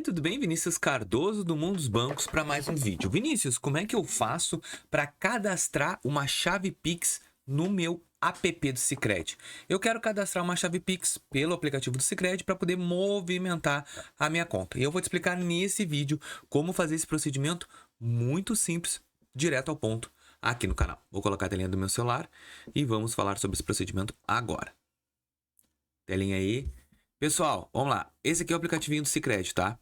Tudo bem? Vinícius Cardoso do Mundo dos Bancos para mais um vídeo. Vinícius, como é que eu faço para cadastrar uma chave Pix no meu app do Sicredi? Eu quero cadastrar uma chave Pix pelo aplicativo do Sicredi para poder movimentar a minha conta. E eu vou te explicar nesse vídeo como fazer esse procedimento muito simples, direto ao ponto, aqui no canal. Vou colocar a telinha do meu celular e vamos falar sobre esse procedimento agora. Telinha aí. Pessoal, vamos lá. Esse aqui é o aplicativinho do Sicredi, tá?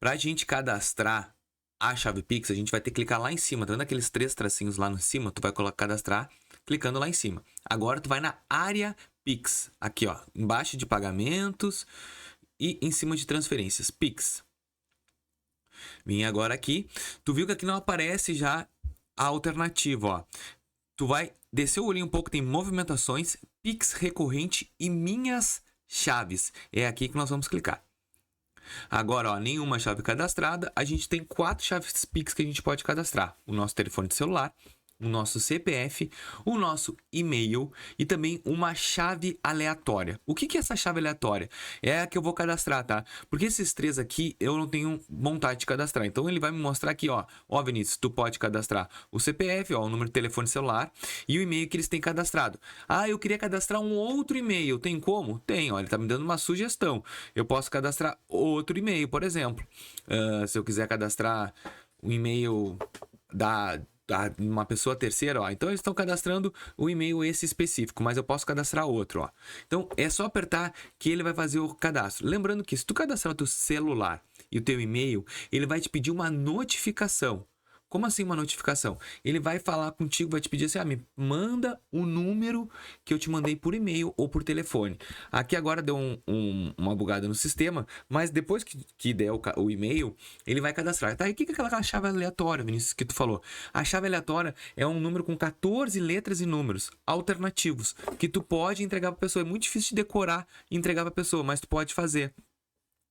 Pra gente cadastrar a chave Pix, a gente vai ter que clicar lá em cima. Tá vendo aqueles três tracinhos lá em cima? Tu vai cadastrar clicando lá em cima. Agora tu vai na área Pix. Aqui, ó. Embaixo de pagamentos e em cima de transferências. Pix. Vim agora aqui. Tu viu que aqui não aparece já a alternativa, ó. Tu vai descer o olhinho um pouco, tem movimentações, Pix recorrente e minhas chaves. É aqui que nós vamos clicar. Agora, ó, nenhuma chave cadastrada. A gente tem 4 chaves Pix que a gente pode cadastrar. O nosso telefone de celular, o nosso CPF, o nosso e-mail e também uma chave aleatória. O que é essa chave aleatória? É a que eu vou cadastrar, tá? Porque esses três aqui eu não tenho vontade de cadastrar. Então ele vai me mostrar aqui, ó. Ó, Vinícius, tu pode cadastrar o CPF, ó, o número de telefone celular e o e-mail que eles têm cadastrado. Ah, eu queria cadastrar um outro e-mail. Tem como? Tem, ó. Ele tá me dando uma sugestão. Eu posso cadastrar outro e-mail, por exemplo. Se eu quiser cadastrar um e-mail da uma pessoa terceira, ó. Então eles estão cadastrando o e-mail esse específico, mas eu posso cadastrar outro, ó. Então é só apertar que ele vai fazer o cadastro. Lembrando que se tu cadastrar o teu celular e o teu e-mail, ele vai te pedir uma notificação. Como assim uma notificação? Ele vai falar contigo, vai te pedir assim, me manda o número que eu te mandei por e-mail ou por telefone. Aqui agora deu uma bugada no sistema, mas depois que der o e-mail, ele vai cadastrar. Tá, e o que é aquela chave aleatória, Vinícius, que tu falou? A chave aleatória é um número com 14 letras e números alternativos, que tu pode entregar para a pessoa. É muito difícil de decorar e entregar para a pessoa, mas tu pode fazer.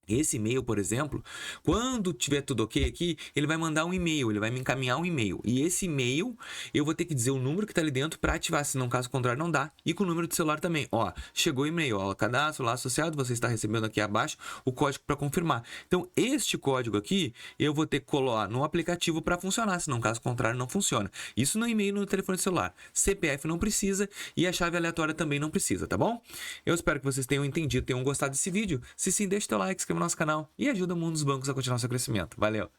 Esse e-mail, por exemplo, quando tiver tudo ok aqui, ele vai mandar um e-mail, ele vai me encaminhar um e-mail. E esse e-mail, eu vou ter que dizer o número que está ali dentro para ativar, senão caso contrário não dá. E com o número de celular também. Ó, chegou o e-mail, ó, cadastro lá associado, você está recebendo aqui abaixo o código para confirmar. Então, este código aqui, eu vou ter que colar no aplicativo para funcionar, senão caso contrário não funciona. Isso no e-mail e no telefone celular. CPF não precisa e a chave aleatória também não precisa, tá bom? Eu espero que vocês tenham entendido, tenham gostado desse vídeo. Se sim, deixa o teu like, inscreva no nosso canal e ajuda o Mundo dos Bancos a continuar seu crescimento. Valeu!